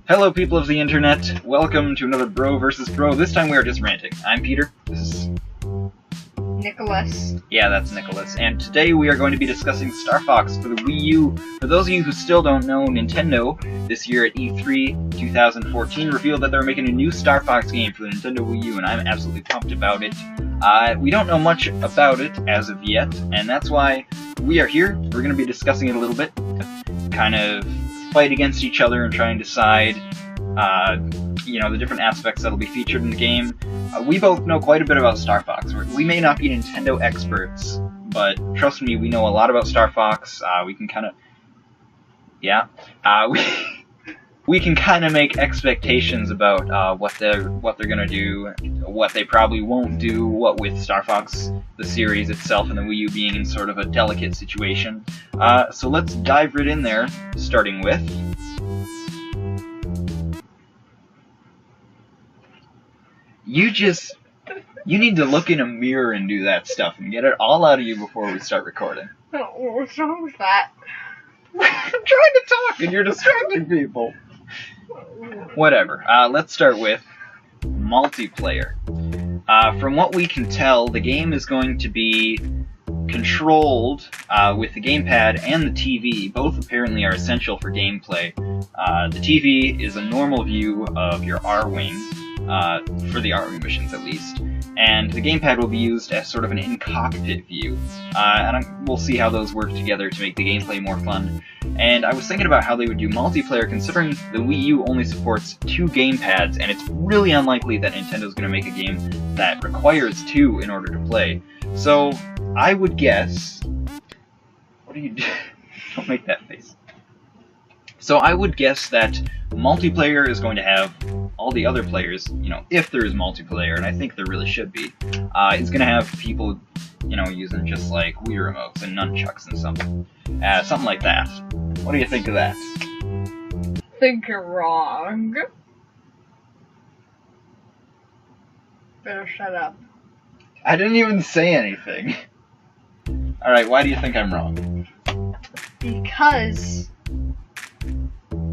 Hello people of the internet, welcome to another Bro vs. Bro. This time we are just ranting. I'm Peter, this is... Nicholas. Yeah, that's Nicholas. And today we are going to be discussing Star Fox for the Wii U. For those of you who still don't know, Nintendo, this year at E3 2014, revealed that they're making a new Star Fox game for the Nintendo Wii U, and I'm absolutely pumped about it. We don't know much about it as of yet, and that's why we are here. We're going to be discussing it a little bit, kind of fight against each other and try and decide, the different aspects that'll be featured in the game. We both know quite a bit about Star Fox. We may not be Nintendo experts, but trust me, we know a lot about Star Fox. We can kind of, we can kind of make expectations about what they're gonna do, what they probably won't do, what with Star Fox, the series itself, and the Wii U being in sort of a delicate situation. So let's dive right in there, starting with... You need to look in a mirror and do that stuff and get it all out of you before we start recording. What's wrong with that? I'm trying to talk and you're distracting people. Whatever. Let's start with multiplayer. From what we can tell, the game is going to be controlled with the gamepad and the TV. Both apparently are essential for gameplay. The TV is a normal view of your R-Wing, for the R-Wing missions at least, and the gamepad will be used as sort of an in-cockpit view. We'll see how those work together to make the gameplay more fun. And I was thinking about how they would do multiplayer, considering the Wii U only supports 2 gamepads, and it's really unlikely that Nintendo's going to make a game that requires 2 in order to play. So, I would guess... What are you doing? Don't make that face. So I would guess that multiplayer is going to have all the other players, if there is multiplayer, and I think there really should be, is going to have people, using just like Wii remotes and nunchucks and something like that. What do you think of that? Think you're wrong. Better shut up. I didn't even say anything. Alright, why do you think I'm wrong? Because...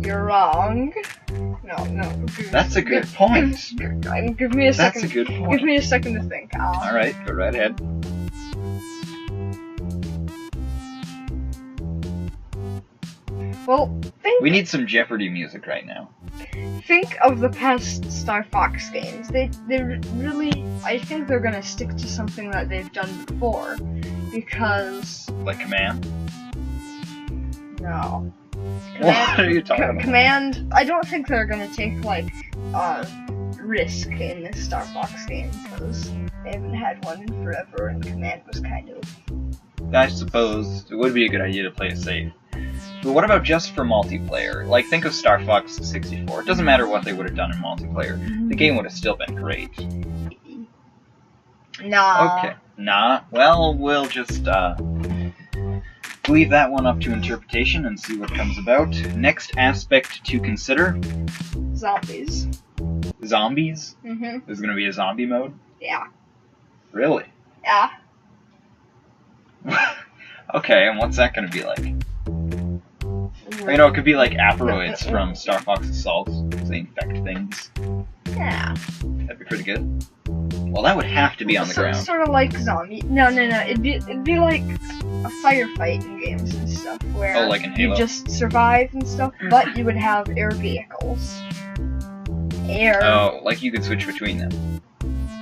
you're wrong. No. That's a good point. Give me a second. That's a good point. Give me a second to think. Alright, go right ahead. Well, we need some Jeopardy music right now. Think of the past Star Fox games. They really, I think they're gonna stick to something that they've done before, because... Like Command? No. What are you talking about? Command, I don't think they're gonna take, risk in this Star Fox game, because they haven't had one in forever, and Command was kind of... I suppose it would be a good idea to play it safe. But what about just for multiplayer? Like, think of Star Fox 64. It doesn't matter what they would have done in multiplayer. The game would have still been great. Nah. Okay. Nah. Well, we'll just, leave that one up to interpretation and see what comes about. Next aspect to consider. Zombies. Zombies? Mm-hmm. There's gonna be a zombie mode? Yeah. Really? Yeah. Okay, and what's that gonna be like? It could be like Aperoids from Star Fox Assault, because they infect things. Yeah. That'd be pretty good. Well, that would have to be on the ground. Sort of like zombie. No. It'd be like a firefight in games and stuff, where like in Halo. You just survive and stuff, but you would have air vehicles. Oh, like you could switch between them.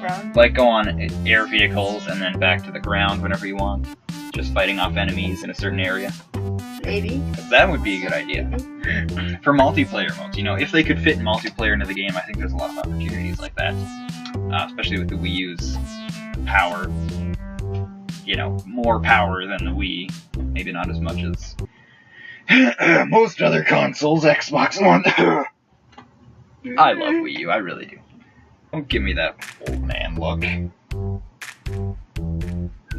Ground. Like go on air vehicles and then back to the ground whenever you want. Just fighting off enemies in a certain area. Maybe. That would be a good idea. For multiplayer modes, if they could fit multiplayer into the game, I think there's a lot of opportunities like that. Especially with the Wii U's power. More power than the Wii. Maybe not as much as most other consoles, Xbox One. I love Wii U, I really do. Don't give me that old man look.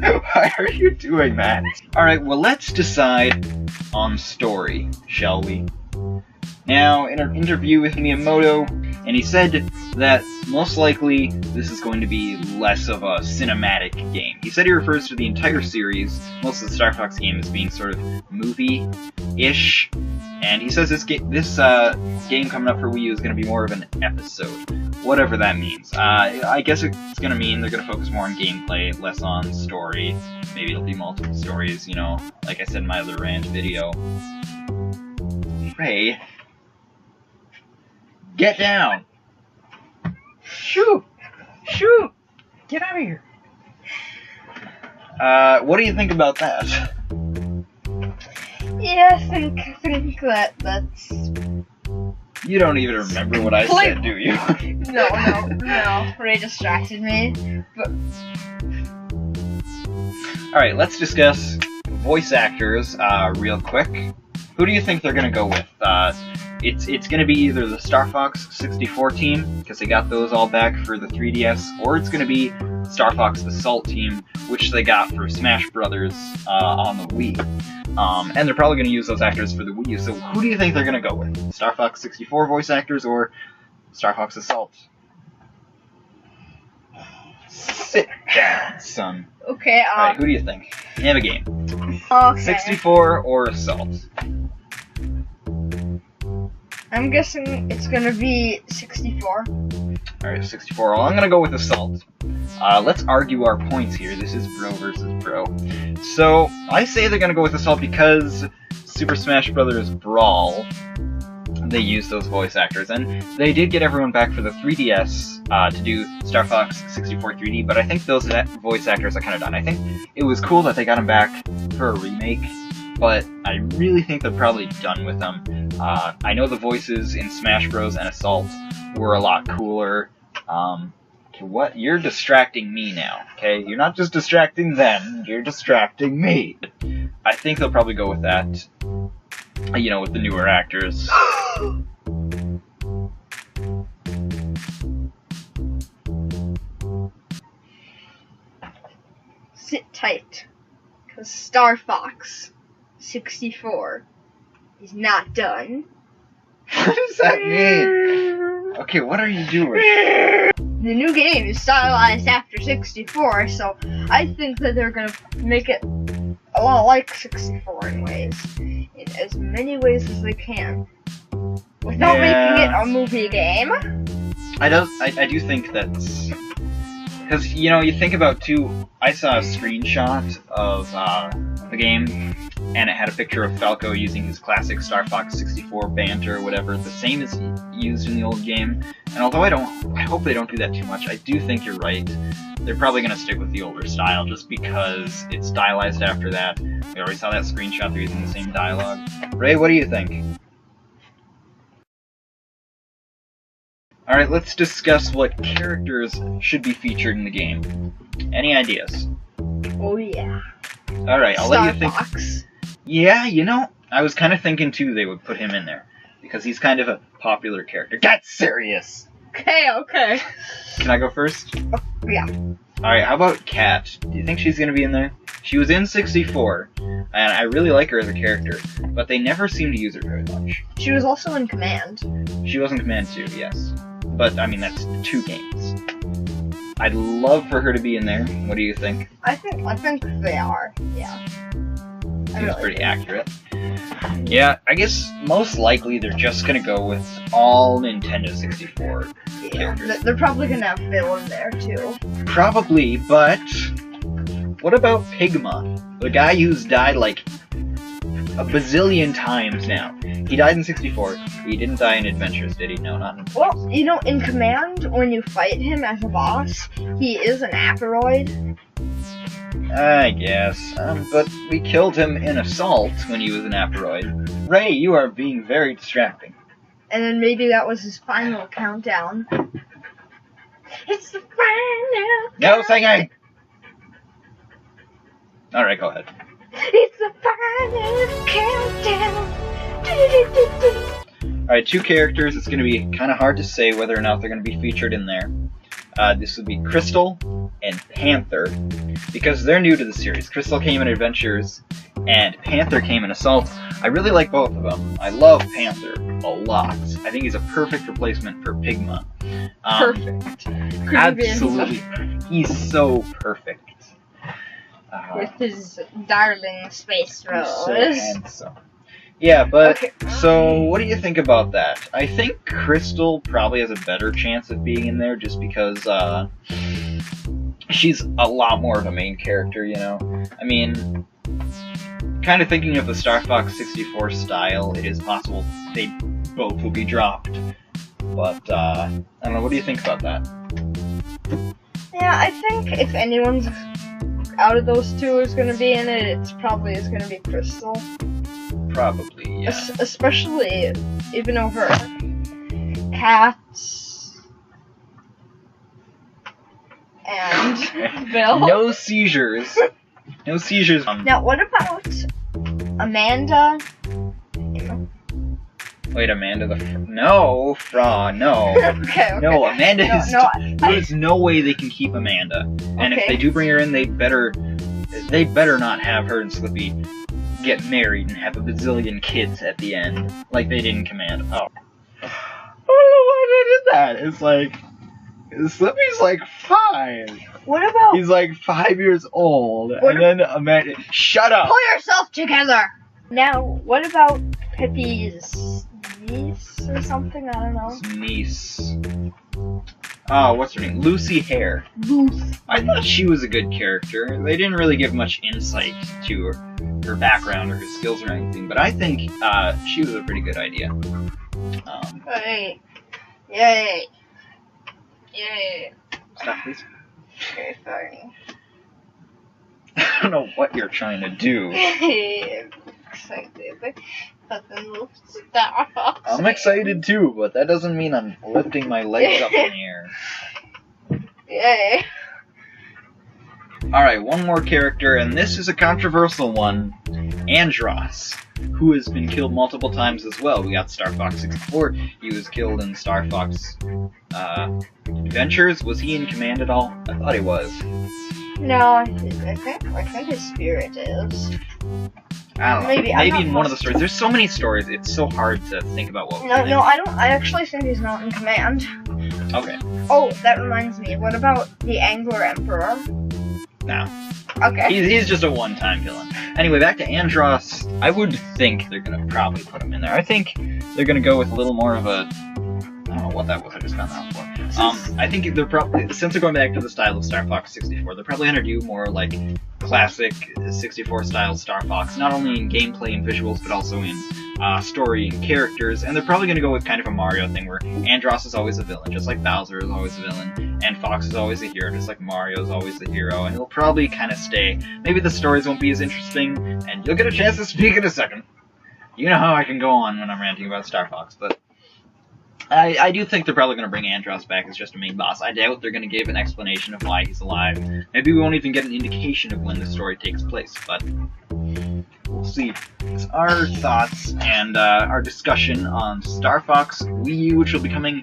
Why are you doing that? Alright, well let's decide on story, shall we? Now, in an interview with Miyamoto, and he said that most likely this is going to be less of a cinematic game. He said he refers to the entire series, most of the Star Fox game, as being sort of movie-ish, And he says this game coming up for Wii U is going to be more of an episode, whatever that means. I guess it's going to mean they're going to focus more on gameplay, less on story. Maybe it'll be multiple stories, you know, like I said in my other rant video. Ray, get down! Shoot! Shoot! Get out of here! What do you think about that? Yeah, I think that's... You don't even remember what I said, do you? No. Ray distracted me. But... Alright, let's discuss voice actors real quick. Who do you think they're gonna go with? It's gonna be either the Star Fox 64 team, because they got those all back for the 3DS, or it's gonna be Star Fox Assault team, which they got for Smash Brothers on the Wii. And they're probably gonna use those actors for the Wii U, so who do you think they're gonna go with? Star Fox 64 voice actors or Star Fox Assault? Sit down, son. Okay, Alright, who do you think? Name a game. Okay. 64 or Assault? I'm guessing it's gonna be 64. Alright, 64. Well, I'm gonna go with Assault. Let's argue our points here. This is bro versus bro. So, I say they're gonna go with Assault because Super Smash Bros. Brawl, they used those voice actors, and they did get everyone back for the 3DS to do Star Fox 64 3D, but I think those voice actors are kind of done. I think it was cool that they got them back for a remake, but I really think they're probably done with them. I know the voices in Smash Bros. And Assault were a lot cooler. Okay, what? You're distracting me now, okay? You're not just distracting them, you're distracting me. I think they'll probably go with that, you know, with the newer actors. Sit tight, because Star Fox 64 is not done. What does that mean? Okay, what are you doing? The new game is stylized after 64, so I think that they're gonna make it a lot like 64 in ways. In as many ways as they can. Without making it a movie game. I do think that's... Because, you know, you think about, too, I saw a screenshot of the game, and it had a picture of Falco using his classic Star Fox 64 banter or whatever, the same as used in the old game. And although I hope they don't do that too much, I do think you're right. They're probably going to stick with the older style, just because it's stylized after that. We already saw that screenshot, they're using the same dialogue. Ray, what do you think? Alright, let's discuss what characters should be featured in the game. Any ideas? Oh yeah. Alright, I'll let you think. Star Fox. Yeah, you know, I was kind of thinking too they would put him in there. Because he's kind of a popular character. Get serious! Okay. Can I go first? Yeah. Alright, how about Kat? Do you think she's gonna be in there? She was in 64, and I really like her as a character, but they never seem to use her very much. She was also in Command. She was in Command 2, yes. But, I mean, that's 2 games. I'd love for her to be in there. What do you think? I think they are, yeah. Seems pretty accurate. Yeah, I guess most likely they're just gonna go with all Nintendo 64 characters. They're probably gonna have Phil in there too. Probably, but what about Pigma? The guy who's died like a bazillion times now. He died in 64. He didn't die in Adventures, did he? No, not in Adventures. Well, you know, in Command, when you fight him as a boss, he is an Aperoid. I guess. But we killed him in Assault when he was an Aperoid. Ray, you are being very distracting. And then maybe that was his final countdown. It's the final No singing! Alright, go ahead. It's the final countdown. Alright, 2 characters. It's going to be kind of hard to say whether or not they're going to be featured in there. This would be Crystal and Panther, because they're new to the series. Crystal came in Adventures, and Panther came in Assault. I really like both of them. I love Panther a lot. I think he's a perfect replacement for Pigma. Perfect. Absolutely. He's so perfect. With his darling space rose. He's so handsome. Yeah, but Okay. so what do you think about that? I think Crystal probably has a better chance of being in there just because she's a lot more of a main character, you know? I mean, kind of thinking of the Star Fox 64 style, it is possible they both will be dropped. But, I don't know, what do you think about that? Yeah, I think if anyone's out of those two is gonna be in it, it's probably is gonna be Crystal. Probably, yeah. Especially even over Cats and Bill. No seizures. No seizures. Now, what about Amanda? Wait, Amanda no, no. Okay. No, Amanda is. No, there's no way they can keep Amanda. And if they do bring her in, they better not have her and Slippy get married and have a bazillion kids at the end, like they did in Command. Oh. I don't know why they did that. It's like Slippy's like 5. What about? He's like 5 years old, and then Amanda. Shut up. Pull yourself together. Now, what about Pippi's niece or something? I don't know. Niece. Oh, what's her name? Lucy Hare. Luce. I thought she was a good character. They didn't really give much insight to her background or her skills or anything, but I think she was a pretty good idea. Hey. Yay. Yay. Stop, please. Okay, fine. I don't know what you're trying to do. I'm excited. But then we'll stop. I'm excited too, but that doesn't mean I'm lifting my legs up in the air. Yay. Alright, one more character, and this is a controversial one. Andros, who has been killed multiple times as well. We got Star Fox 64. He was killed in Star Fox Adventures. Was he in Command at all? I thought he was. No, I think his spirit is. I don't know. Maybe in one of the stories. There's so many stories, it's so hard to think about what No, I don't. I actually think he's not in Command. Okay. Oh, that reminds me. What about the Angler Emperor? No. Okay. He's just a one-time villain. Anyway, back to Andros. I would think they're gonna probably put him in there. I think they're gonna go with a little more of a... I don't know what that was, I just found that for. I think they're probably, since they're going back to the style of Star Fox 64, they're probably gonna do more like classic 64 style Star Fox, not only in gameplay and visuals, but also in story and characters, and they're probably gonna go with kind of a Mario thing where Andros is always a villain, just like Bowser is always a villain, and Fox is always a hero, just like Mario is always the hero, and it'll probably kind of stay. Maybe the stories won't be as interesting, and you'll get a chance to speak in a second. You know how I can go on when I'm ranting about Star Fox, but I do think they're probably going to bring Andros back as just a main boss. I doubt they're going to give an explanation of why he's alive. Maybe we won't even get an indication of when the story takes place, but we'll see. It's our thoughts and our discussion on Star Fox Wii U, which will be coming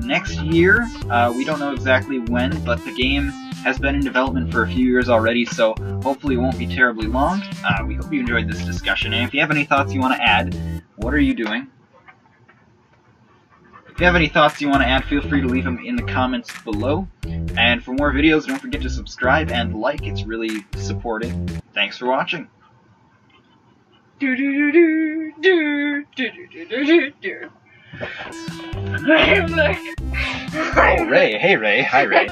next year. We don't know exactly when, but the game has been in development for a few years already, so hopefully it won't be terribly long. We hope you enjoyed this discussion, and if you have any thoughts you want to add, what are you doing? If you have any thoughts you want to add, feel free to leave them in the comments below. And for more videos, don't forget to subscribe and like. It's really supporting. Thanks for watching. Oh, Ray. Hey, Ray. Hi, Ray.